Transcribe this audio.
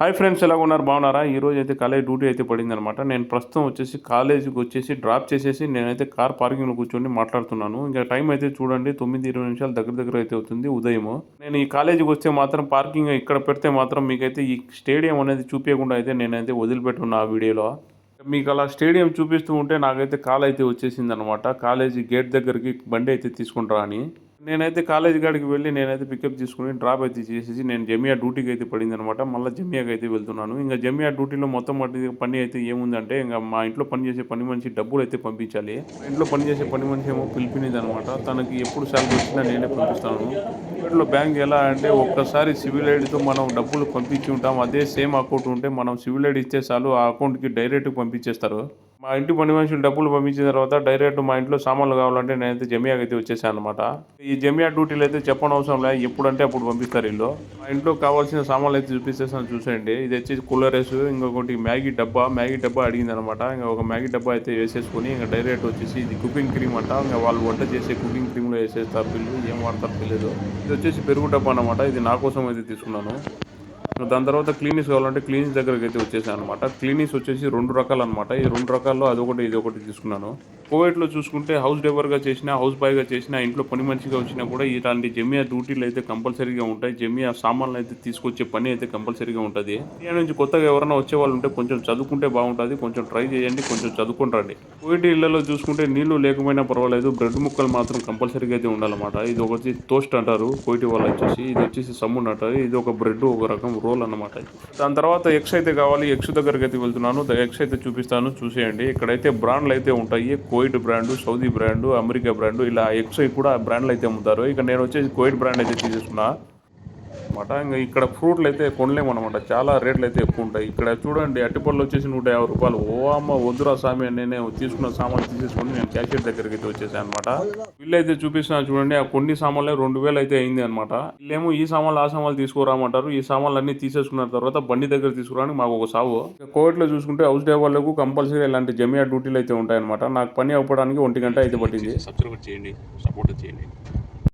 Hi friends, ఎలా ఉన్నారు? బాగున్నారా? ఈరోజు అయితే కాలేజ్ డ్యూటీ అయితే పడిందనమాట. నేను ప్రస్తుతం వచ్చేసి కాలేజీకి వచ్చేసి డ్రాప్ చేసేసి నేనైతే కార్ పార్కింగ్లో కూర్చొని మాట్లాడుతున్నాను. ఇంకా టైం అయితే చూడండి 9:20 దగ్గర దగ్గర అయితే అవుతుంది ఉదయము. నేను ఈ కాలేజీకి వస్తే మాత్రం పార్కింగ్ ఇక్కడ పెడితే మాత్రం మీకైతే ఈ స్టేడియం అనేది చూపించకుండా అయితే నేనైతే వదిలిపెట్టున్నా ఆ వీడియోలో. మీకు అలా స్టేడియం చూపిస్తూ ఉంటే నాకైతే కాల్ అయితే వచ్చేసింది అనమాట. కాలేజీ గేట్ దగ్గరికి బండి అయితే తీసుకుంటారా అని. నేనైతే కాలేజీ కాడికి వెళ్ళి నేనైతే పికప్ తీసుకుని డ్రాప్ అయితే చేసేసి నేను జమియా డ్యూటీకి అయితే పడింది అనమాట. మళ్ళీ జమియాకి అయితే వెళ్తున్నాను. ఇంకా జమియా డ్యూటీలో మొత్తం పని అయితే ఏముందంటే ఇంకా మా ఇంట్లో పనిచేసే పని మనిషి డబ్బులు అయితే పంపించాలి. మా ఇంట్లో పనిచేసే పని మనిషి ఏమో పిలిపినిది అనమాట. తనకి ఎప్పుడు శాలరీ వచ్చినా నేనే పంపిస్తాను. ప్రైవేట్లో బ్యాంక్ ఎలా అంటే ఒక్కసారి సివిల్ ఐడితో మనం డబ్బులు పంపించి ఉంటాం. అదే సేమ్ అకౌంట్ ఉంటే మనం సివిల్ ఐడి ఇస్తే చాలు ఆ అకౌంట్కి డైరెక్ట్గా పంపించేస్తారు. మా ఇంటి పని మనుషులు డబ్బులు పంపించిన తర్వాత డైరెక్ట్ మా ఇంట్లో సామాన్లు కావాలంటే నేనైతే జమియాకి అయితే వచ్చేసాను అనమాట. ఈ జమియా డ్యూటీలు అయితే చెప్పనవసరం లేదు, ఎప్పుడంటే అప్పుడు పంపిస్తారు వీళ్ళు. మా ఇంట్లో కావాల్సిన సామాన్లు అయితే చూపిస్తేస్తాను చూసేయండి. ఇది వచ్చేసి కూలర్ రైస్, ఇంకొకటి మ్యాగీ డబ్బా అడిగింది అనమాట. ఇంకా ఒక మ్యాగీ డబ్బా అయితే వేసేసుకొని ఇంకా డైరెక్ట్ వచ్చేసి ఇది కుకింగ్ క్రీమ్ అంట. ఇంకా వాళ్ళు వంట చేసే కుకింగ్ క్రీమ్లో వేసేస్తారు వీళ్ళు, ఏం వాడతారు తెలియదు. ఇది వచ్చేసి పెరుగు డబ్బా అనమాట. ఇది నా కోసం అయితే తీసుకున్నాను. దాని తర్వాత క్లీనిక్స్ కావాలంటే క్లీనిక్స్ దగ్గరికి అయితే వచ్చేసాను అనమాట. క్లీనిక్స్ వచ్చేసి 2 రకాలు అనమాట. ఈ 2 రకాల్లో అదొకటి ఇదొకటి తీసుకున్నాను. కోవిడ్లో చూసుకుంటే హౌస్ డ్రైవర్గా చేసినా, హౌస్ బాయ్గా చేసినా, ఇంట్లో పని మనిషిగా వచ్చినా కూడా ఇలాంటి జమియా డ్యూటీలు అయితే కంపల్సరీగా ఉంటాయి. జమియా సామాన్లు అయితే తీసుకొచ్చే పని అయితే కంపల్సరీగా ఉంటుంది. ఇండియా నుంచి కొత్తగా ఎవరైనా వచ్చే వాళ్ళు ఉంటే కొంచెం చదువుకుంటే బాగుంటుంది. కొంచెం ట్రై చేయండి, కొంచెం చదువుకుని రండి. కోవిడ్ ఇళ్లలో చూసుకుంటే నీళ్లు లేకపోయినా పర్వాలేదు, బ్రెడ్ ముక్కలు మాత్రం కంపల్సరీగా అయితే ఉండాలన్నమాట. ఇది ఒకటి టోస్ట్ అంటారు కోవిడ్ వాళ్ళు వచ్చేసి, ఇది వచ్చేసి సమ్మున్ అంటారు. ఇది ఒక బ్రెడ్, ఒక రకం రోల్ అన్నమాట. దాని తర్వాత ఎగ్స్ అయితే కావాలి. ఎగ్స్ దగ్గరికి అయితే వెళ్తున్నాను. ఎగ్స్ అయితే చూపిస్తాను చూసేయండి. ఇక్కడైతే బ్రాండ్లు అయితే ఉంటాయి. Coit brand, Saudi brand, America brand, ఇలా ఎగ్స్ కూడా బ్రాండ్లు అయితే అమ్ముతారు. ఇక నేను వచ్చేసి కోయిట్ బ్రాండ్ అయితే తీసేసుకున్నా అనమాట. ఇంకా ఇక్కడ ఫ్రూట్లు అయితే కొనలేము అనమాట. చాలా రేట్లు అయితే ఎక్కువ ఉంటాయి. ఇక్కడ చూడండి అరటిపళ్ళు వచ్చేసి 150 రూపాయలు. ఓ అమ్మ వద్దురా స్వామి అని నేను తీసుకున్న సామాన్లు తీసేసుకొని నేను క్యాషియర్ దగ్గరికి అయితే వచ్చేసాను అనమాట. బిల్లు అయితే చూపిస్తున్నాను చూడండి. ఆ కొన్ని సామాన్లే 2000 అయితే అయింది అనమాట. వీళ్ళేమో ఈ సామాన్లు ఆ సామాన్లు తీసుకురామంటారు. ఈ సామాన్లు అన్ని తీసేసుకున్న తర్వాత బండి దగ్గర తీసుకురావడానికి మాకు ఒక సావు. కోవిడ్లో చూసుకుంటే హౌస్ డ్రైవర్లకు కంపల్సరీ ఇలాంటి జమియా డ్యూటీలు అయితే ఉంటాయన్నమాట. నాకు పని అవ్వడానికి 1 గంట అయితే పట్టింది. సబ్స్క్రైబ్ చేయండి, సపోర్ట్ చేయండి.